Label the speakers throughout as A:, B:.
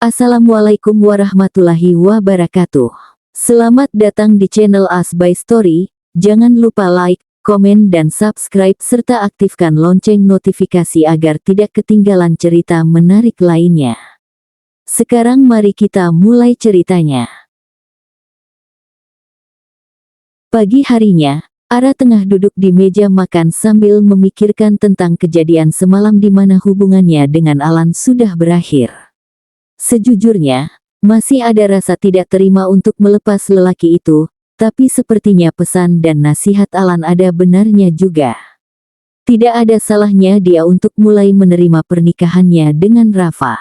A: Assalamualaikum warahmatullahi wabarakatuh. Selamat datang di channel As by Story. Jangan lupa like, komen dan subscribe serta aktifkan lonceng notifikasi agar tidak ketinggalan cerita menarik lainnya. Sekarang mari kita mulai ceritanya. Pagi harinya, Ara tengah duduk di meja makan sambil memikirkan tentang kejadian semalam di mana hubungannya dengan Alan sudah berakhir. Sejujurnya, masih ada rasa tidak terima untuk melepas lelaki itu, tapi sepertinya pesan dan nasihat Alan ada benarnya juga. Tidak ada salahnya dia untuk mulai menerima pernikahannya dengan Rafa.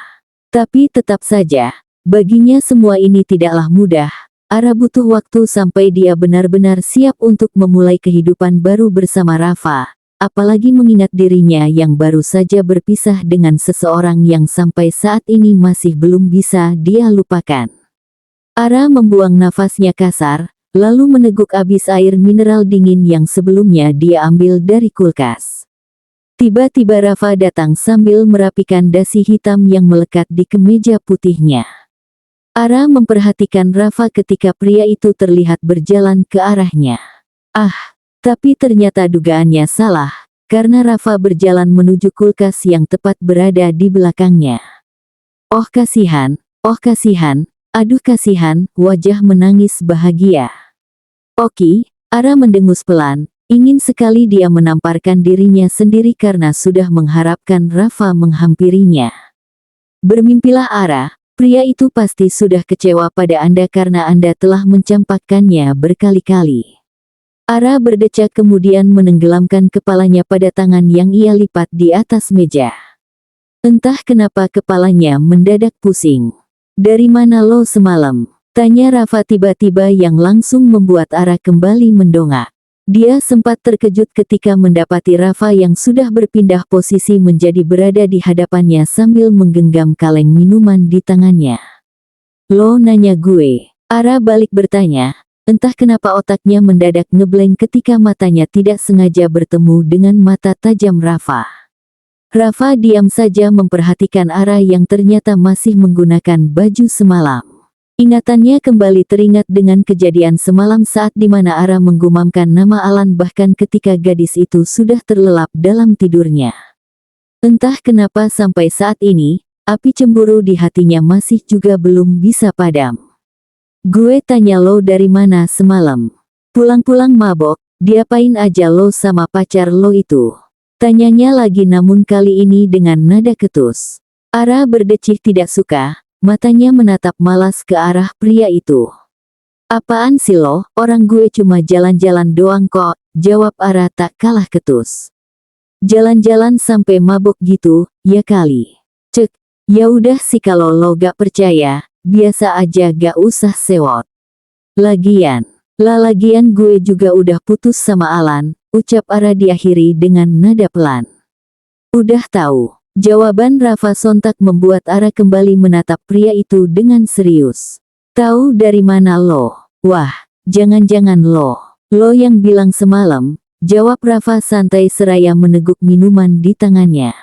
A: Tapi tetap saja, baginya semua ini tidaklah mudah. Ara butuh waktu sampai dia benar-benar siap untuk memulai kehidupan baru bersama Rafa. Apalagi mengingat dirinya yang baru saja berpisah dengan seseorang yang sampai saat ini masih belum bisa dia lupakan. Ara membuang nafasnya kasar, lalu meneguk abis air mineral dingin yang sebelumnya dia ambil dari kulkas. Tiba-tiba Rafa datang sambil merapikan dasi hitam yang melekat di kemeja putihnya. Ara memperhatikan Rafa ketika pria itu terlihat berjalan ke arahnya. Tapi ternyata dugaannya salah, karena Rafa berjalan menuju kulkas yang tepat berada di belakangnya. Oh kasihan, aduh kasihan, wajah menangis bahagia. Oki, Ara mendengus pelan, ingin sekali dia menamparkan dirinya sendiri karena sudah mengharapkan Rafa menghampirinya. Bermimpilah Ara, pria itu pasti sudah kecewa pada Anda karena Anda telah mencampakkannya berkali-kali. Ara berdecak kemudian menenggelamkan kepalanya pada tangan yang ia lipat di atas meja. Entah kenapa kepalanya mendadak pusing. Dari mana lo semalam? Tanya Rafa tiba-tiba yang langsung membuat Ara kembali mendongak. Dia sempat terkejut ketika mendapati Rafa yang sudah berpindah posisi menjadi berada di hadapannya sambil menggenggam kaleng minuman di tangannya. Lo nanya gue? Ara balik bertanya. Entah kenapa otaknya mendadak ngeblank ketika matanya tidak sengaja bertemu dengan mata tajam Rafa. Rafa diam saja memperhatikan Ara yang ternyata masih menggunakan baju semalam. Ingatannya kembali teringat dengan kejadian semalam saat dimana Ara menggumamkan nama Alan bahkan ketika gadis itu sudah terlelap dalam tidurnya. Entah kenapa sampai saat ini, api cemburu di hatinya masih juga belum bisa padam. Gue tanya lo dari mana semalam? Pulang-pulang mabok, diapain aja lo sama pacar lo itu? Tanyanya lagi namun kali ini dengan nada ketus. Ara berdecih tidak suka, matanya menatap malas ke arah pria itu. Apaan sih lo? Orang gue cuma jalan-jalan doang kok, jawab Ara tak kalah ketus. Jalan-jalan sampai mabok gitu, ya kali. Cek, ya udah sih kalau lo gak percaya. Biasa aja gak usah sewot. Lagian gue juga udah putus sama Alan, ucap Ara diakhiri dengan nada pelan. Udah tahu, jawaban Rafa sontak membuat Ara kembali menatap pria itu dengan serius. Tahu dari mana lo? Wah, jangan-jangan lo yang bilang semalam, jawab Rafa santai seraya meneguk minuman di tangannya.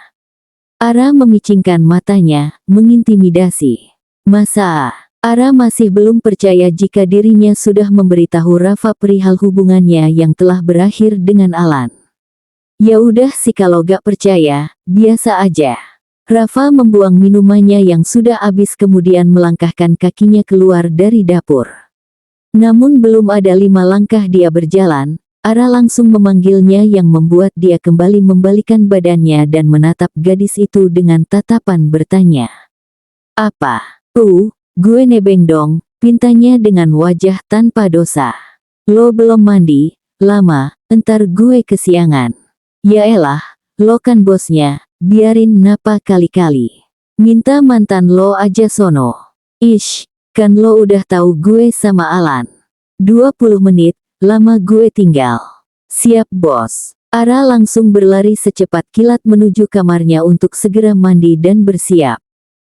A: Ara memicingkan matanya, mengintimidasi. Masa? Ara masih belum percaya jika dirinya sudah memberitahu Rafa perihal hubungannya yang telah berakhir dengan Alan. Ya udah sih kalau gak percaya, biasa aja. Rafa membuang minumannya yang sudah habis kemudian melangkahkan kakinya keluar dari dapur. Namun belum ada 5 langkah dia berjalan, Ara langsung memanggilnya yang membuat dia kembali membalikan badannya dan menatap gadis itu dengan tatapan bertanya. Apa? Gue nebeng dong, pintanya dengan wajah tanpa dosa. Lo belum mandi, lama, entar gue kesiangan. Yaelah, lo kan bosnya, biarin napa kali-kali. Minta mantan lo aja sono. Ish, kan lo udah tahu gue sama Alan. 20 menit, lama gue tinggal. Siap bos. Ara langsung berlari secepat kilat menuju kamarnya untuk segera mandi dan bersiap.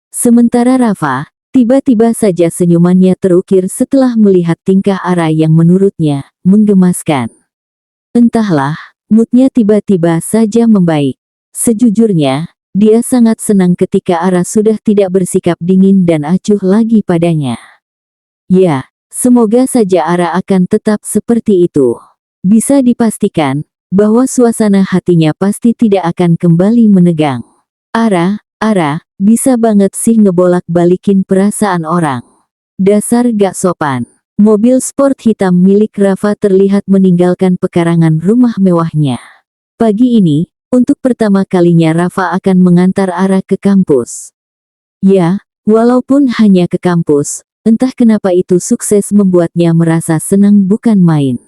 A: Sementara Rafa, tiba-tiba saja senyumannya terukir setelah melihat tingkah Ara yang menurutnya menggemaskan. Entahlah, moodnya tiba-tiba saja membaik. Sejujurnya, Dia sangat senang ketika Ara sudah tidak bersikap dingin dan acuh lagi padanya. Ya, semoga saja Ara akan tetap seperti itu. Bisa dipastikan bahwa suasana hatinya pasti tidak akan kembali menegang. Ara, bisa banget sih ngebolak-balikin perasaan orang. Dasar gak sopan. Mobil sport hitam milik Rafa terlihat meninggalkan pekarangan rumah mewahnya. Pagi ini, untuk pertama kalinya Rafa akan mengantar Ara ke kampus. Ya, walaupun hanya ke kampus, entah kenapa itu sukses membuatnya merasa senang bukan main.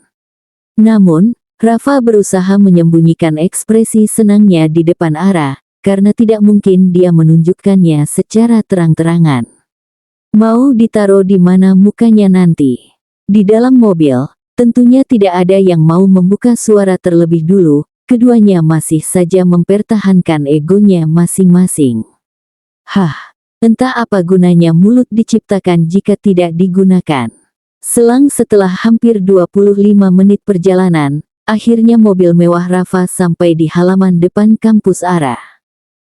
A: Namun, Rafa berusaha menyembunyikan ekspresi senangnya di depan Ara, karena tidak mungkin dia menunjukkannya secara terang-terangan. Mau ditaruh di mana mukanya nanti? Di dalam mobil, tentunya tidak ada yang mau membuka suara terlebih dulu, keduanya masih saja mempertahankan egonya masing-masing. Hah, entah apa gunanya mulut diciptakan jika tidak digunakan. Selang setelah hampir 25 menit perjalanan, akhirnya mobil mewah Rafa sampai di halaman depan kampus Ara.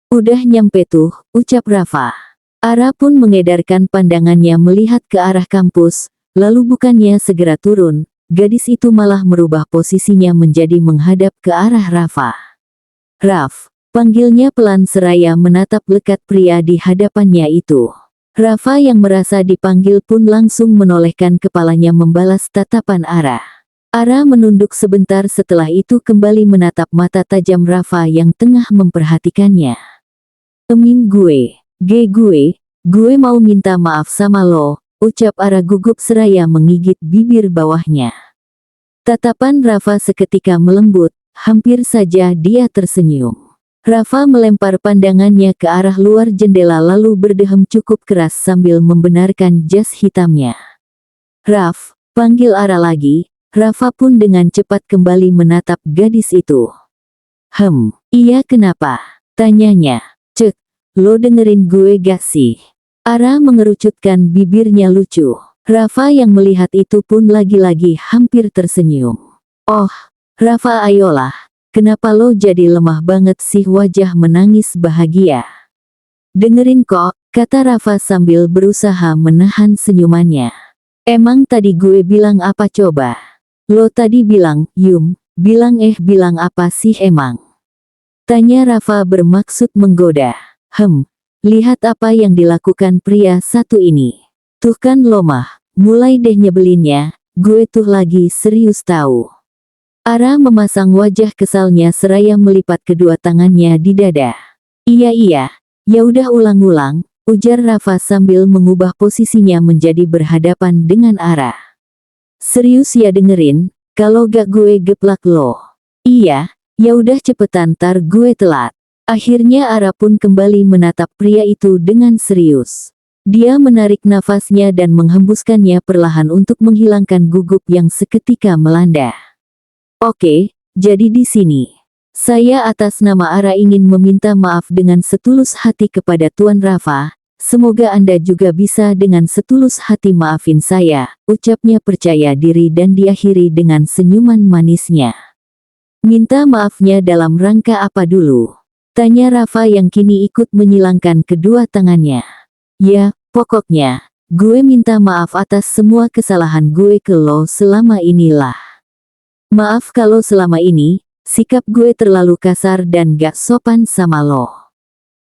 A: Udah nyampe tuh, ucap Rafa. Ara pun mengedarkan pandangannya melihat ke arah kampus, lalu bukannya segera turun, gadis itu malah merubah posisinya menjadi menghadap ke arah Rafa. Raf, panggilnya pelan seraya menatap lekat pria di hadapannya itu. Rafa yang merasa dipanggil pun langsung menolehkan kepalanya membalas tatapan Ara. Ara menunduk sebentar setelah itu kembali menatap mata tajam Rafa yang tengah memperhatikannya. Gue mau minta maaf sama lo, ucap Ara gugup seraya menggigit bibir bawahnya. Tatapan Rafa seketika melembut, hampir saja dia tersenyum. Rafa melempar pandangannya ke arah luar jendela lalu berdehem cukup keras sambil membenarkan jas hitamnya. Raf, panggil Ara lagi. Rafa pun dengan cepat kembali menatap gadis itu. Iya kenapa? Tanyanya. Cek, lo dengerin gue gak sih? Ara mengerucutkan bibirnya lucu. Rafa yang melihat itu pun lagi-lagi hampir tersenyum. Oh, Rafa ayolah, kenapa lo jadi lemah banget sih wajah menangis bahagia? Dengerin kok, kata Rafa sambil berusaha menahan senyumannya. Emang tadi gue bilang apa coba? Lo tadi bilang, bilang apa sih emang? Tanya Rafa bermaksud menggoda. Lihat apa yang dilakukan pria satu ini. Tuh kan lo mah, mulai deh nyebelinnya, gue tuh lagi serius tahu. Ara memasang wajah kesalnya seraya melipat kedua tangannya di dada. Iya, ya udah ulang-ulang, ujar Rafa sambil mengubah posisinya menjadi berhadapan dengan Ara. Serius ya dengerin, kalau gak gue geplak lo. Iya, ya udah cepetan tar gue telat. Akhirnya Ara pun kembali menatap pria itu dengan serius. Dia menarik nafasnya dan menghembuskannya perlahan untuk menghilangkan gugup yang seketika melanda. Oke, jadi di sini. Saya atas nama Ara ingin meminta maaf dengan setulus hati kepada Tuan Rafa. Semoga Anda juga bisa dengan setulus hati maafin saya, ucapnya percaya diri dan diakhiri dengan senyuman manisnya. Minta maafnya dalam rangka apa dulu? Tanya Rafa yang kini ikut menyilangkan kedua tangannya. Ya, pokoknya, gue minta maaf atas semua kesalahan gue ke lo selama inilah. Maaf kalau selama ini, sikap gue terlalu kasar dan gak sopan sama lo.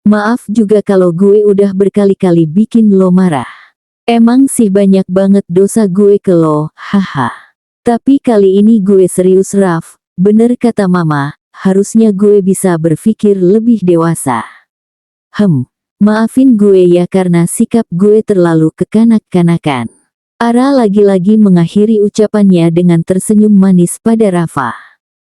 A: Maaf juga kalau gue udah berkali-kali bikin lo marah. Emang sih banyak banget dosa gue ke lo, haha. Tapi kali ini gue serius Raf, bener kata mama. Harusnya gue bisa berpikir lebih dewasa. Maafin gue ya karena sikap gue terlalu kekanak-kanakan. Ara lagi-lagi mengakhiri ucapannya dengan tersenyum manis pada Rafa.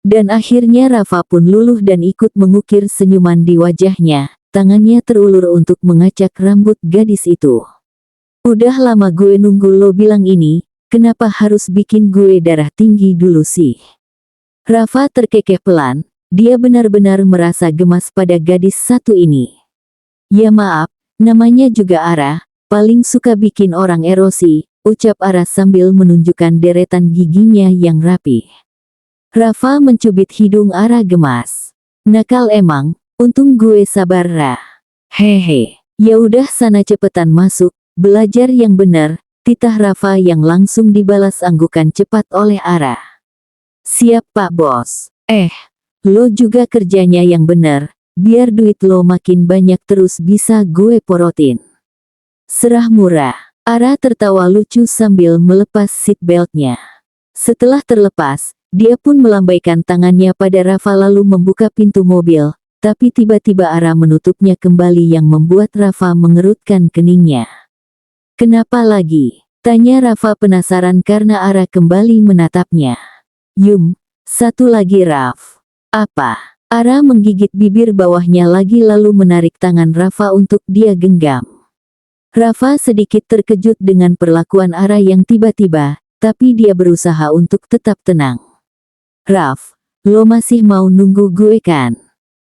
A: Dan akhirnya Rafa pun luluh dan ikut mengukir senyuman di wajahnya, tangannya terulur untuk mengacak rambut gadis itu. Udah lama gue nunggu lo bilang ini, kenapa harus bikin gue darah tinggi dulu sih? Rafa terkekeh pelan. Dia benar-benar merasa gemas pada gadis satu ini. Ya maaf, namanya juga Ara, paling suka bikin orang erosi, ucap Ara sambil menunjukkan deretan giginya yang rapi. Rafa mencubit hidung Ara gemas. Nakal emang, Untung gue sabar, Ra. Hehe. Ya udah sana cepetan masuk, belajar yang benar, titah Rafa yang langsung dibalas anggukan cepat oleh Ara. Siap Pak Bos. Lo juga kerjanya yang benar, biar duit lo makin banyak terus bisa gue porotin. Serah murah. Ara tertawa lucu sambil melepas seat beltnya. Setelah terlepas, dia pun melambaikan tangannya pada Rafa lalu membuka pintu mobil, tapi tiba-tiba Ara menutupnya kembali yang membuat Rafa mengerutkan keningnya. Kenapa lagi? Tanya Rafa penasaran karena Ara kembali menatapnya. Satu lagi Raf. Apa? Ara menggigit bibir bawahnya lagi lalu menarik tangan Rafa untuk dia genggam. Rafa sedikit terkejut dengan perlakuan Ara yang tiba-tiba, tapi dia berusaha untuk tetap tenang. Raf, lo masih mau nunggu gue kan?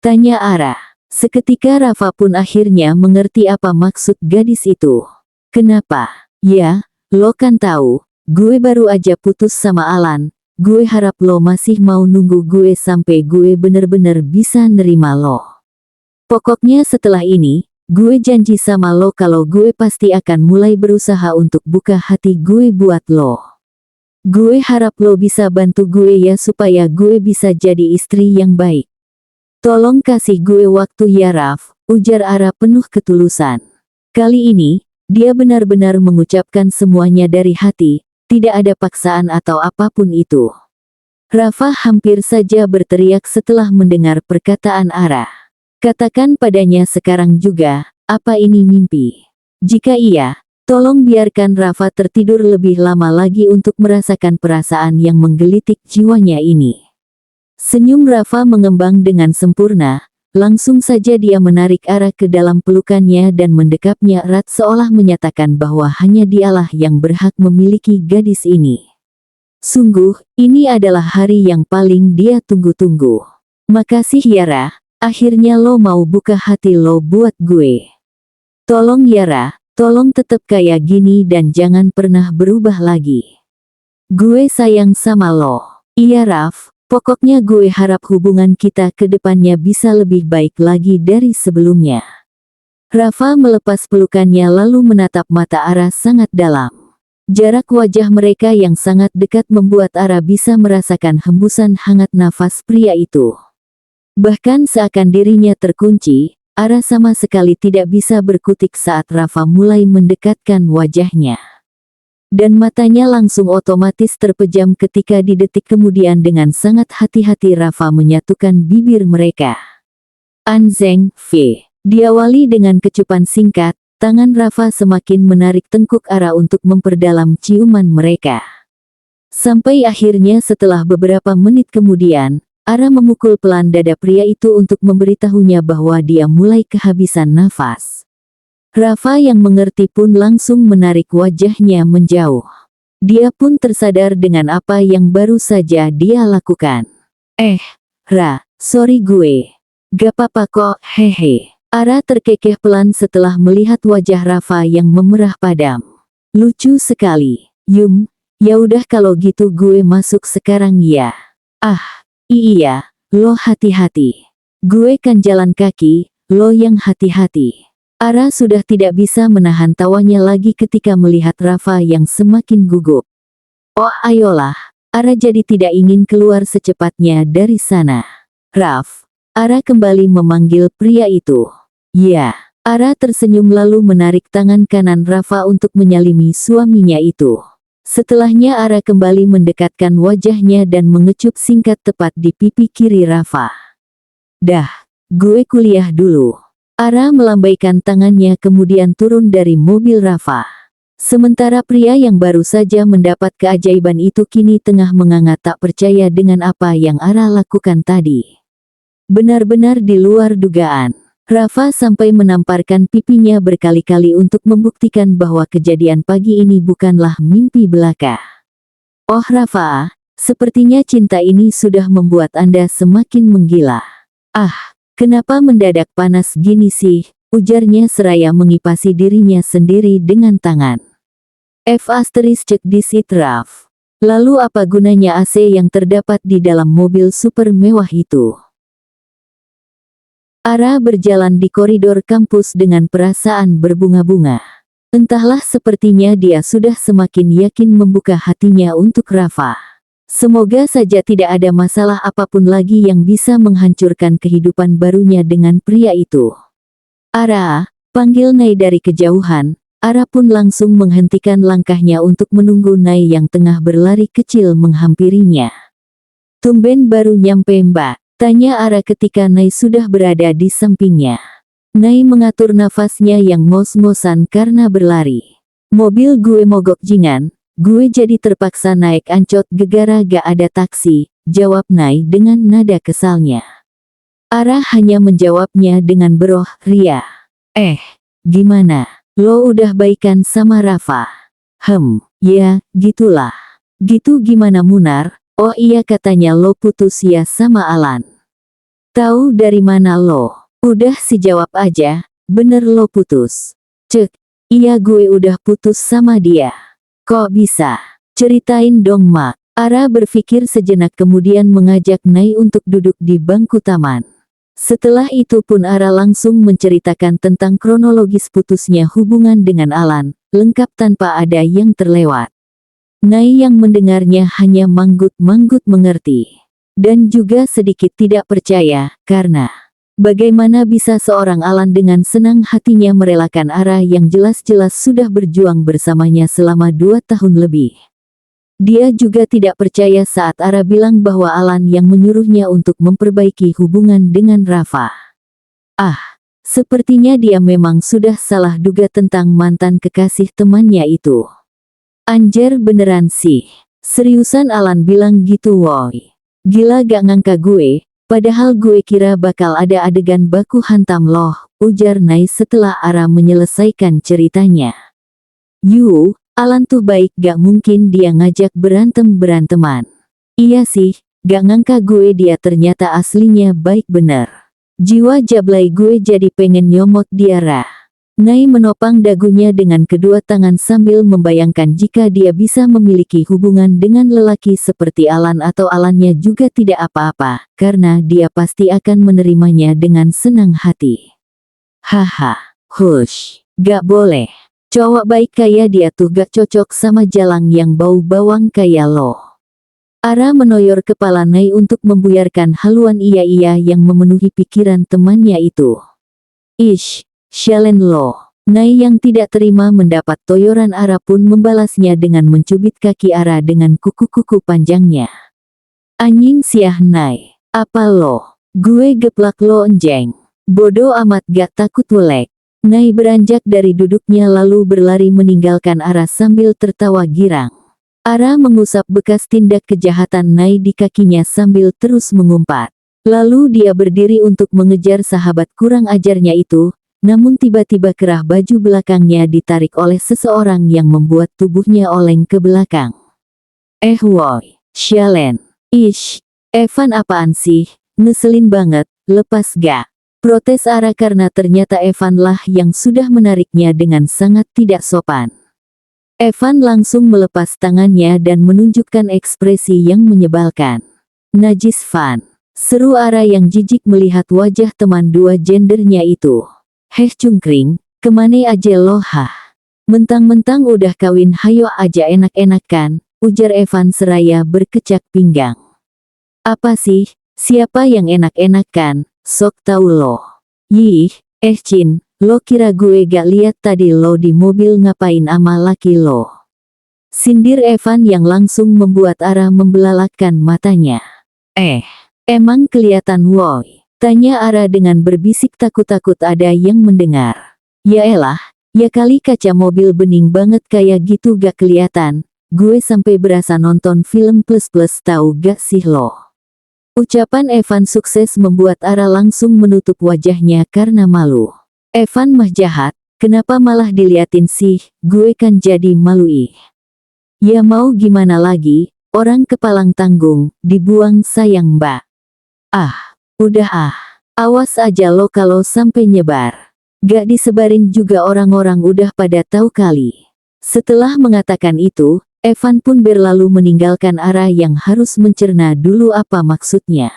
A: Tanya Ara. Seketika Rafa pun akhirnya mengerti apa maksud gadis itu. Kenapa? Ya, lo kan tahu, gue baru aja putus sama Alan. Gue harap lo masih mau nunggu gue sampai gue bener-bener bisa nerima lo. Pokoknya setelah ini, gue janji sama lo kalau gue pasti akan mulai berusaha untuk buka hati gue buat lo. Gue harap lo bisa bantu gue ya supaya gue bisa jadi istri yang baik. Tolong kasih gue waktu ya Raf, ujar Ara penuh ketulusan. Kali ini, dia benar-benar mengucapkan semuanya dari hati, tidak ada paksaan atau apapun itu. Rafa hampir saja berteriak setelah mendengar perkataan Ara. Katakan padanya sekarang juga, apa ini mimpi? Jika iya, tolong biarkan Rafa tertidur lebih lama lagi untuk merasakan perasaan yang menggelitik jiwanya ini. Senyum Rafa mengembang dengan sempurna, langsung saja dia menarik Ara ke dalam pelukannya dan mendekapnya erat seolah menyatakan bahwa hanya dialah yang berhak memiliki gadis ini. Sungguh, ini adalah hari yang paling dia tunggu-tunggu. Makasih ya Ra. Akhirnya lo mau buka hati lo buat gue. Tolong ya Ra, tolong tetap kayak gini dan jangan pernah berubah lagi. Gue sayang sama lo. Iya Raf, pokoknya gue harap hubungan kita ke depannya bisa lebih baik lagi dari sebelumnya. Rafa melepas pelukannya lalu menatap mata Ara sangat dalam. Jarak wajah mereka yang sangat dekat membuat Ara bisa merasakan hembusan hangat nafas pria itu. Bahkan seakan dirinya terkunci, Ara sama sekali tidak bisa berkutik saat Rafa mulai mendekatkan wajahnya. Dan matanya langsung otomatis terpejam ketika di detik kemudian dengan sangat hati-hati Rafa menyatukan bibir mereka. Anzeng, V. Diawali dengan kecupan singkat, tangan Rafa semakin menarik tengkuk Ara untuk memperdalam ciuman mereka. Sampai akhirnya setelah beberapa menit kemudian, Ara memukul pelan dada pria itu untuk memberitahunya bahwa dia mulai kehabisan nafas. Rafa yang mengerti pun langsung menarik wajahnya menjauh. Dia pun tersadar dengan apa yang baru saja dia lakukan. Ra, sorry gue. Gak apa-apa kok, hehe. Ara terkekeh pelan setelah melihat wajah Rafa yang memerah padam. Lucu sekali. Ya udah kalau gitu gue masuk sekarang ya. Iya, lo hati-hati. Gue kan jalan kaki, lo yang hati-hati. Ara sudah tidak bisa menahan tawanya lagi ketika melihat Rafa yang semakin gugup. Oh ayolah, Ara jadi tidak ingin keluar secepatnya dari sana. Raf, Ara kembali memanggil pria itu. Ya, Ara tersenyum lalu menarik tangan kanan Rafa untuk menyalimi suaminya itu. Setelahnya Ara kembali mendekatkan wajahnya dan mengecup singkat tepat di pipi kiri Rafa. Dah, gue kuliah dulu. Ara melambaikan tangannya kemudian turun dari mobil Rafa. Sementara pria yang baru saja mendapat keajaiban itu kini tengah menganga tak percaya dengan apa yang Ara lakukan tadi. Benar-benar di luar dugaan. Rafa sampai menamparkan pipinya berkali-kali untuk membuktikan bahwa kejadian pagi ini bukanlah mimpi belaka. Oh Rafa, sepertinya cinta ini sudah membuat Anda semakin menggila. Kenapa mendadak panas gini sih, ujarnya seraya mengipasi dirinya sendiri dengan tangan. Check this it Raf. Lalu apa gunanya AC yang terdapat di dalam mobil super mewah itu? Ara berjalan di koridor kampus dengan perasaan berbunga-bunga. Entahlah, sepertinya dia sudah semakin yakin membuka hatinya untuk Rafa. Semoga saja tidak ada masalah apapun lagi yang bisa menghancurkan kehidupan barunya dengan pria itu. Ara, panggil Nai dari kejauhan. Ara pun langsung menghentikan langkahnya untuk menunggu Nai yang tengah berlari kecil menghampirinya. Tumben baru nyampe Mbak, tanya Ara ketika Nai sudah berada di sampingnya. Nai mengatur nafasnya yang ngos-ngosan karena berlari. Mobil gue mogok jingan, gue jadi terpaksa naik ancot gegara gak ada taksi, jawab Nai dengan nada kesalnya. Ara hanya menjawabnya dengan beroh ria. Gimana? Lo udah baikan sama Rafa? Ya, gitulah. Gitu gimana Munar? Oh iya, katanya lo putus ya sama Alan. Tahu dari mana lo? Udah sih jawab aja, bener lo putus. Cek, iya gue udah putus sama dia. Kok bisa? Ceritain dong Mak. Ara berpikir sejenak kemudian mengajak Nai untuk duduk di bangku taman. Setelah itu pun Ara langsung menceritakan tentang kronologis putusnya hubungan dengan Alan, lengkap tanpa ada yang terlewat. Nai yang mendengarnya hanya manggut-manggut mengerti. Dan juga sedikit tidak percaya, karena bagaimana bisa seorang Alan dengan senang hatinya merelakan Ara yang jelas-jelas sudah berjuang bersamanya selama 2 tahun lebih. Dia juga tidak percaya saat Ara bilang bahwa Alan yang menyuruhnya untuk memperbaiki hubungan dengan Rafa. Sepertinya dia memang sudah salah duga tentang mantan kekasih temannya itu. Anjir beneran sih. Seriusan Alan bilang gitu woi. Gila gak ngangka gue, padahal gue kira bakal ada adegan baku hantam loh, ujar Nai setelah Ara menyelesaikan ceritanya. Alan tuh baik, gak mungkin dia ngajak berantem-beranteman. Iya sih, gak ngangka gue dia ternyata aslinya baik bener. Jiwa jablay gue jadi pengen nyomot dia Ra. Nai menopang dagunya dengan kedua tangan sambil membayangkan jika dia bisa memiliki hubungan dengan lelaki seperti Alan atau Alannya juga tidak apa-apa, karena dia pasti akan menerimanya dengan senang hati. Hush, gak boleh. Cowok baik kayak dia tuh gak cocok sama jalang yang bau bawang kayak lo. Ara menoyor kepala Nai untuk membuyarkan haluan iya-iya yang memenuhi pikiran temannya itu. Sialen lo. Nai yang tidak terima mendapat toyoran Ara pun membalasnya dengan mencubit kaki Ara dengan kuku-kuku panjangnya. Anjing siah Nai. Apa lo? Gue geplak lo enjeng. Bodoh amat gak takut welek. Nai beranjak dari duduknya lalu berlari meninggalkan Ara sambil tertawa girang. Ara mengusap bekas tindak kejahatan Nai di kakinya sambil terus mengumpat. Lalu dia berdiri untuk mengejar sahabat kurang ajarnya itu, namun tiba-tiba kerah baju belakangnya ditarik oleh seseorang yang membuat tubuhnya oleng ke belakang. Woi, sialen. Evan apaan sih? Ngeselin banget, lepas gak? Protes Ara karena ternyata Evan lah yang sudah menariknya dengan sangat tidak sopan. Evan langsung melepas tangannya dan menunjukkan ekspresi yang menyebalkan. Najis Van, seru Ara yang jijik melihat wajah teman dua gendernya itu. Cungkring, kemana aja lo Mentang-mentang udah kawin hayo aja enak-enakan, ujar Evan seraya berkecak pinggang. Apa sih, siapa yang enak-enakan? Sok tau lo. Cin, lo kira gue gak liat tadi lo di mobil ngapain ama laki lo? Sindir Evan yang langsung membuat Ara membelalakkan matanya. Emang kelihatan woi? Tanya Ara dengan berbisik takut-takut ada yang mendengar. Yaelah, ya kali kaca mobil bening banget kayak gitu gak kelihatan, gue sampai berasa nonton film plus-plus tahu gak sih lo? Ucapan Evan sukses membuat Ara langsung menutup wajahnya karena malu. Evan mah jahat, kenapa malah diliatin sih, gue kan jadi malu ih. Ya mau gimana lagi, orang kepalang tanggung, dibuang sayang mbak. Udah awas aja lo kalau sampai nyebar. Gak disebarin juga orang-orang udah pada tahu kali. Setelah mengatakan itu, Evan pun berlalu meninggalkan Ara yang harus mencerna dulu apa maksudnya.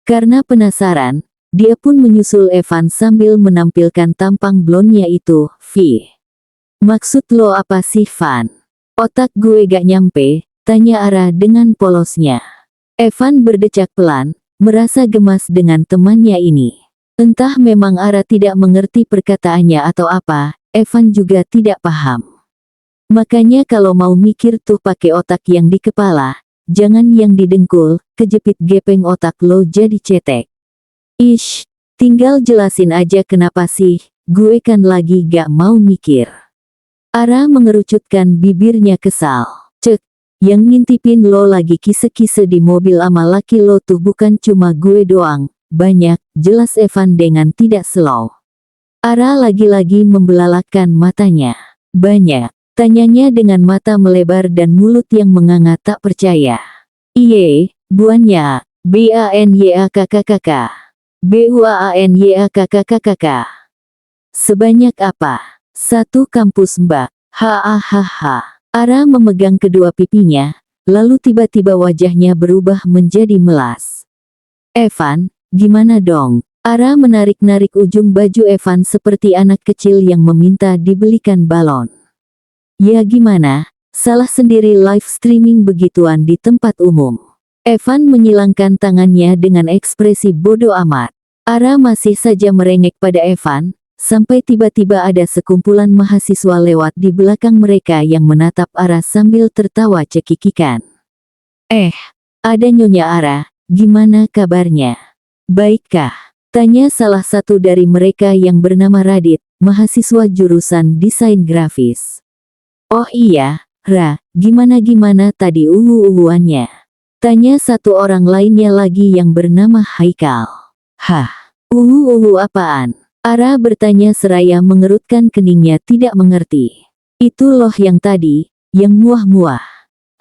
A: Karena penasaran, dia pun menyusul Evan sambil menampilkan tampang blondnya itu. Maksud lo apa sih, Van? Otak gue gak nyampe, tanya Ara dengan polosnya. Evan berdecak pelan, merasa gemas dengan temannya ini. Entah memang Ara tidak mengerti perkataannya atau apa, Evan juga tidak paham. Makanya kalau mau mikir tuh pakai otak yang di kepala, jangan yang di dengkul, kejepit gepeng otak lo jadi cetek. Ish, tinggal jelasin aja kenapa sih, gue kan lagi gak mau mikir. Ara mengerucutkan bibirnya kesal. Cek, yang ngintipin lo lagi kise-kise di mobil ama laki lo tuh bukan cuma gue doang, banyak, jelas Evan dengan tidak slow. Ara lagi-lagi membelalakkan matanya. Banyak, tanyanya dengan mata melebar dan mulut yang menganga tak percaya. Iye, buannya, BANYAKKKK. BUAANYAKKKK. Sebanyak apa? Satu kampus mbak. Hahaha. Ara memegang kedua pipinya, lalu tiba-tiba wajahnya berubah menjadi melas. Evan, gimana dong? Ara menarik-narik ujung baju Evan seperti anak kecil yang meminta dibelikan balon. Ya gimana? Salah sendiri live streaming begituan di tempat umum. Evan menyilangkan tangannya dengan ekspresi bodoh amat. Ara masih saja merengek pada Evan, sampai tiba-tiba ada sekumpulan mahasiswa lewat di belakang mereka yang menatap Ara sambil tertawa cekikikan. Ada Nyonya Ara, gimana kabarnya? Baikkah? Tanya salah satu dari mereka yang bernama Radit, mahasiswa jurusan desain grafis. Oh iya, Ra, gimana tadi uhuannya? Tanya satu orang lainnya lagi yang bernama Haikal. Hah, apaan? Ara bertanya seraya mengerutkan keningnya tidak mengerti. Itu loh yang tadi, yang muah-muah.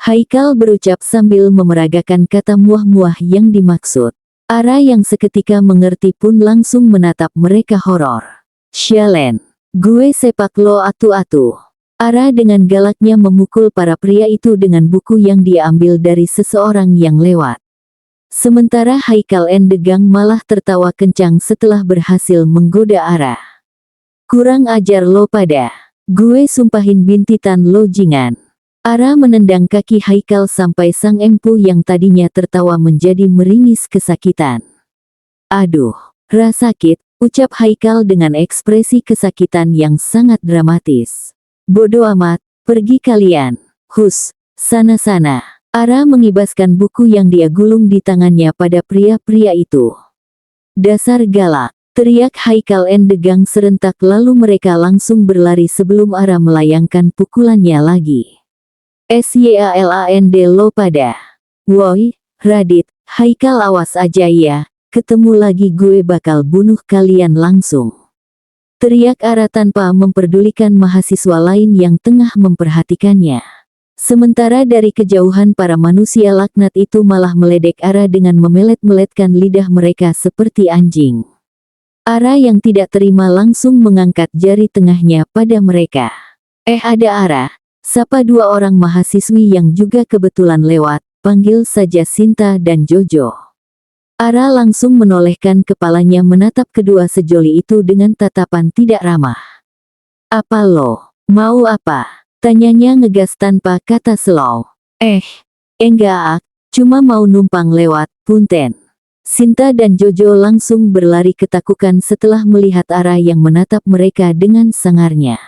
A: Haikal berucap sambil memeragakan kata muah-muah yang dimaksud. Ara yang seketika mengerti pun langsung menatap mereka horor. Sialen, gue sepak lo atu-atu. Ara dengan galaknya memukul para pria itu dengan buku yang dia ambil dari seseorang yang lewat. Sementara Haikal Endegang malah tertawa kencang setelah berhasil menggoda Ara. Kurang ajar lo pada. Gue sumpahin bintitan lo jingan. Ara menendang kaki Haikal sampai sang empu yang tadinya tertawa menjadi meringis kesakitan. Aduh, sakit, ucap Haikal dengan ekspresi kesakitan yang sangat dramatis. Bodoh amat, pergi kalian. Hus, sana-sana. Ara mengibaskan buku yang dia gulung di tangannya pada pria-pria itu. Dasar galak, teriak Haikal Endegang serentak lalu mereka langsung berlari sebelum Ara melayangkan pukulannya lagi. SYALAND lo pada. Woi, Radit, Haikal awas aja ya, ketemu lagi gue bakal bunuh kalian langsung. Teriak Ara tanpa memperdulikan mahasiswa lain yang tengah memperhatikannya. Sementara dari kejauhan para manusia laknat itu malah meledek Ara dengan memelet-meletkan lidah mereka seperti anjing. Ara yang tidak terima langsung mengangkat jari tengahnya pada mereka. Ada Ara, sapa dua orang mahasiswi yang juga kebetulan lewat, panggil saja Sinta dan Jojo. Ara langsung menolehkan kepalanya menatap kedua sejoli itu dengan tatapan tidak ramah. Apa lo? Mau apa? Tanyanya ngegas tanpa kata slow. Enggak, cuma mau numpang lewat, punten. Sinta dan Jojo langsung berlari ketakutan setelah melihat Ara yang menatap mereka dengan sangarnya.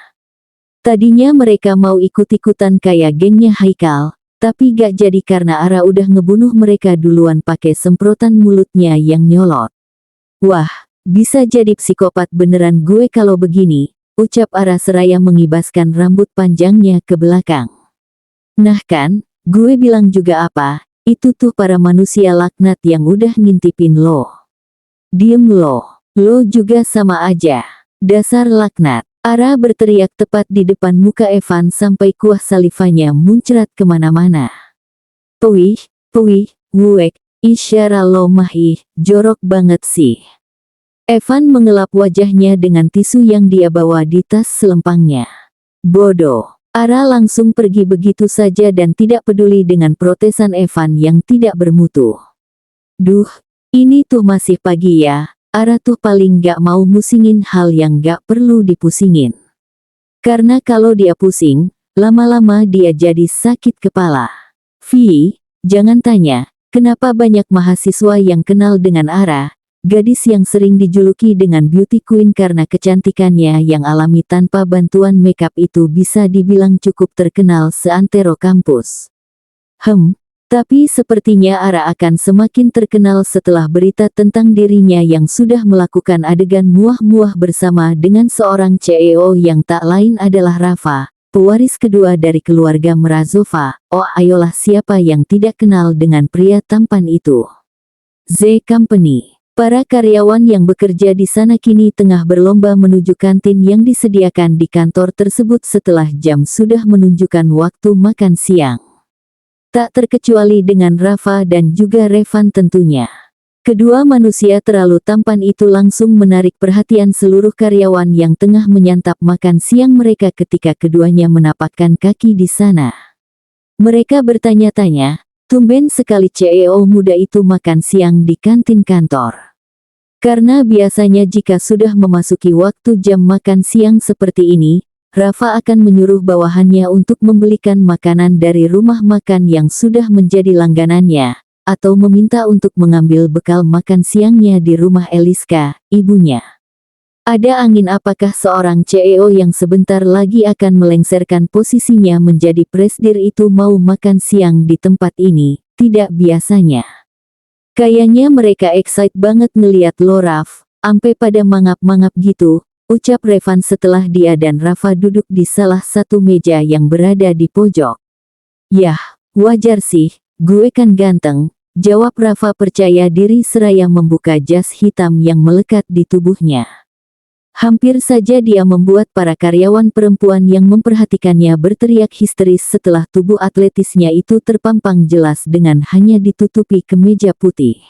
A: Tadinya mereka mau ikut-ikutan kayak gengnya Haikal, tapi gak jadi karena Ara udah ngebunuh mereka duluan pakai semprotan mulutnya yang nyolot. Wah, bisa jadi psikopat beneran gue kalau begini. Ucap Ara seraya mengibaskan rambut panjangnya ke belakang. Nah kan, gue bilang juga apa, itu tuh para manusia laknat yang udah ngintipin lo. Diem lo juga sama aja. Dasar laknat. Ara berteriak tepat di depan muka Evan sampai kuah salivanya muncrat kemana-mana. Puih, wuek, isyara lo mahih, jorok banget sih. Evan mengelap wajahnya dengan tisu yang dia bawa di tas selempangnya. Bodoh. Ara langsung pergi begitu saja dan tidak peduli dengan protesan Evan yang tidak bermutu. Duh, ini tuh masih pagi ya, Ara tuh paling gak mau musingin hal yang gak perlu dipusingin. Karena kalau dia pusing, lama-lama dia jadi sakit kepala. Jangan tanya, kenapa banyak mahasiswa yang kenal dengan Ara, gadis yang sering dijuluki dengan beauty queen karena kecantikannya yang alami tanpa bantuan makeup itu bisa dibilang cukup terkenal seantero kampus. Tapi sepertinya Ara akan semakin terkenal setelah berita tentang dirinya yang sudah melakukan adegan muah-muah bersama dengan seorang CEO yang tak lain adalah Rafa, pewaris kedua dari keluarga Mrazova. Oh ayolah, siapa yang tidak kenal dengan pria tampan itu? Z Company. Para karyawan yang bekerja di sana kini tengah berlomba menuju kantin yang disediakan di kantor tersebut setelah jam sudah menunjukkan waktu makan siang. Tak terkecuali dengan Rafa dan juga Revan tentunya. Kedua manusia terlalu tampan itu langsung menarik perhatian seluruh karyawan yang tengah menyantap makan siang mereka ketika keduanya menapakkan kaki di sana. Mereka bertanya-tanya, tumben sekali CEO muda itu makan siang di kantin kantor. Karena biasanya jika sudah memasuki waktu jam makan siang seperti ini, Rafa akan menyuruh bawahannya untuk membelikan makanan dari rumah makan yang sudah menjadi langganannya, atau meminta untuk mengambil bekal makan siangnya di rumah Eliska, ibunya. Ada angin, apakah seorang CEO yang sebentar lagi akan melengsarkan posisinya menjadi presdir itu mau makan siang di tempat ini? Tidak biasanya. Kayaknya mereka excited banget ngeliat lo Raf, ampe pada mangap-mangap gitu, ucap Revan setelah dia dan Rafa duduk di salah satu meja yang berada di pojok. Yah, wajar sih, gue kan ganteng, jawab Rafa percaya diri seraya membuka jas hitam yang melekat di tubuhnya. Hampir saja dia membuat para karyawan perempuan yang memperhatikannya berteriak histeris setelah tubuh atletisnya itu terpampang jelas dengan hanya ditutupi kemeja putih.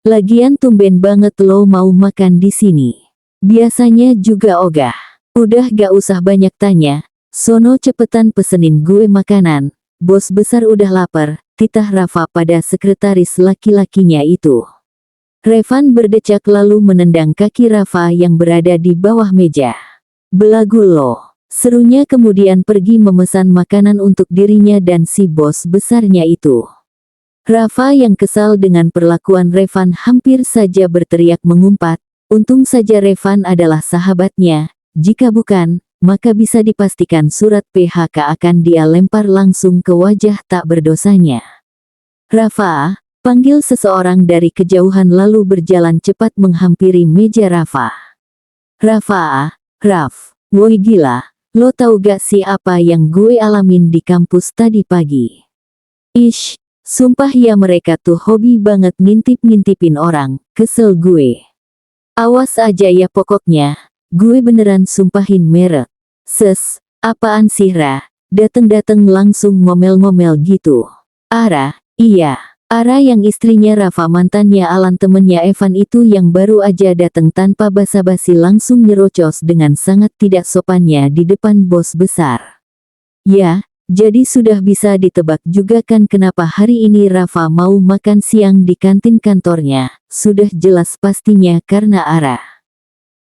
A: Lagian tumben banget lo mau makan di sini. Biasanya juga ogah. Udah gak usah banyak tanya, sono cepetan pesenin gue makanan, bos besar udah lapar, titah Rafa pada sekretaris laki-lakinya itu. Revan berdecak lalu menendang kaki Rafa yang berada di bawah meja. Belagu lo, serunya kemudian pergi memesan makanan untuk dirinya dan si bos besarnya itu. Rafa yang kesal dengan perlakuan Revan hampir saja berteriak mengumpat. Untung saja Revan adalah sahabatnya, jika bukan, maka bisa dipastikan surat PHK akan dia lempar langsung ke wajah tak berdosanya. Rafa, panggil seseorang dari kejauhan lalu berjalan cepat menghampiri meja Rafa. Rafa, Raf, woi gila, lo tahu gak sih apa yang gue alamin di kampus tadi pagi? Ish, sumpah ya mereka tuh hobi banget ngintip-ngintipin orang, kesel gue. Awas aja ya pokoknya, gue beneran sumpahin merek. Apaan sih Ra? Dateng-dateng langsung ngomel-ngomel gitu. Ara, iya, Ara yang istrinya Rafa mantannya Alan temennya Evan itu yang baru aja dateng tanpa basa-basi langsung nyerocos dengan sangat tidak sopannya di depan bos besar. Ya, jadi sudah bisa ditebak juga kan kenapa hari ini Rafa mau makan siang di kantin kantornya, sudah jelas pastinya karena Ara.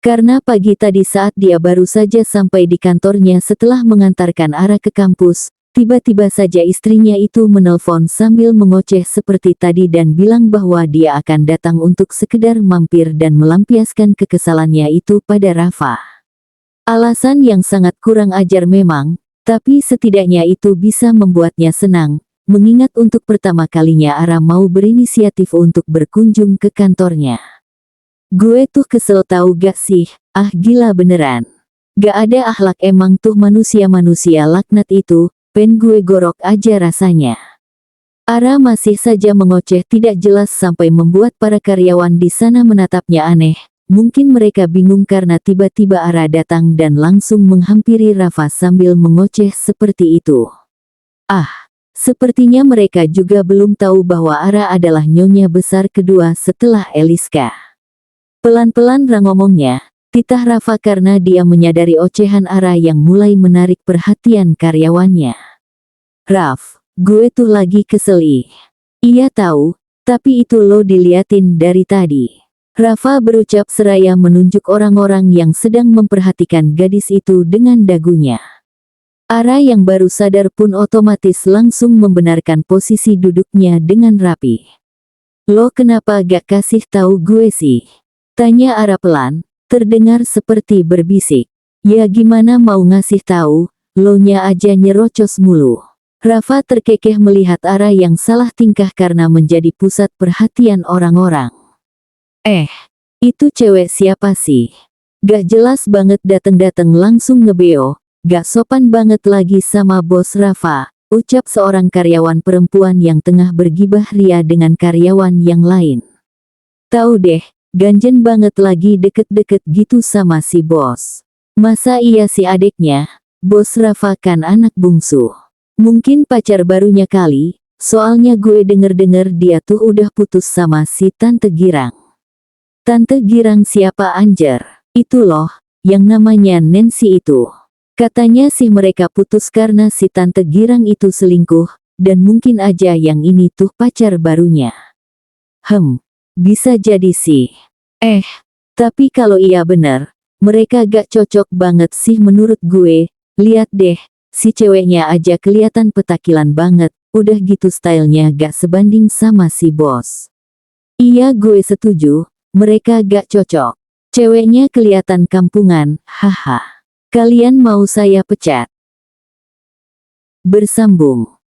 A: Karena pagi tadi saat dia baru saja sampai di kantornya setelah mengantarkan Ara ke kampus, tiba-tiba saja istrinya itu menelpon sambil mengoceh seperti tadi dan bilang bahwa dia akan datang untuk sekedar mampir dan melampiaskan kekesalannya itu pada Rafa. Alasan yang sangat kurang ajar memang, tapi setidaknya itu bisa membuatnya senang, mengingat untuk pertama kalinya Ara mau berinisiatif untuk berkunjung ke kantornya. Gue tuh kesel tahu gak sih, gila beneran. Gak ada akhlak emang tuh manusia-manusia laknat itu, pen gue gorok aja rasanya. Ara masih saja mengoceh tidak jelas sampai membuat para karyawan di sana menatapnya aneh. Mungkin mereka bingung karena tiba-tiba Ara datang dan langsung menghampiri Rafa sambil mengoceh seperti itu. Sepertinya mereka juga belum tahu bahwa Ara adalah nyonya besar kedua setelah Eliska. Pelan-pelan Ra ngomongnya, titah Rafa karena dia menyadari ocehan Ara yang mulai menarik perhatian karyawannya. Raf, gue tuh lagi kesel ih. Iya tahu, tapi itu lo diliatin dari tadi. Rafa berucap seraya menunjuk orang-orang yang sedang memperhatikan gadis itu dengan dagunya. Ara yang baru sadar pun otomatis langsung membenarkan posisi duduknya dengan rapi. "Lo kenapa gak kasih tahu gue sih?" tanya Ara pelan, terdengar seperti berbisik. "Ya gimana mau ngasih tahu, lo nya aja nyerocos mulu." Rafa terkekeh melihat Ara yang salah tingkah karena menjadi pusat perhatian orang-orang. Itu cewek siapa sih? Gak jelas banget dateng-dateng langsung ngebeo, gak sopan banget lagi sama bos Rafa, ucap seorang karyawan perempuan yang tengah bergibah ria dengan karyawan yang lain. Tahu deh, ganjen banget lagi deket-deket gitu sama si bos. Masa iya si adeknya? Bos Rafa kan anak bungsu. Mungkin pacar barunya kali, soalnya gue denger-denger dia tuh udah putus sama si Tante Girang. Tante Girang siapa anjer? Itu loh, yang namanya Nancy itu. Katanya sih mereka putus karena si Tante Girang itu selingkuh, dan mungkin aja yang ini tuh pacar barunya. Bisa jadi sih. Tapi kalau iya bener, mereka gak cocok banget sih menurut gue. Lihat deh, si ceweknya aja kelihatan petakilan banget, udah gitu stylenya gak sebanding sama si bos. Iya gue setuju. Mereka gak cocok. Ceweknya kelihatan kampungan, haha. Kalian mau saya pecat? Bersambung.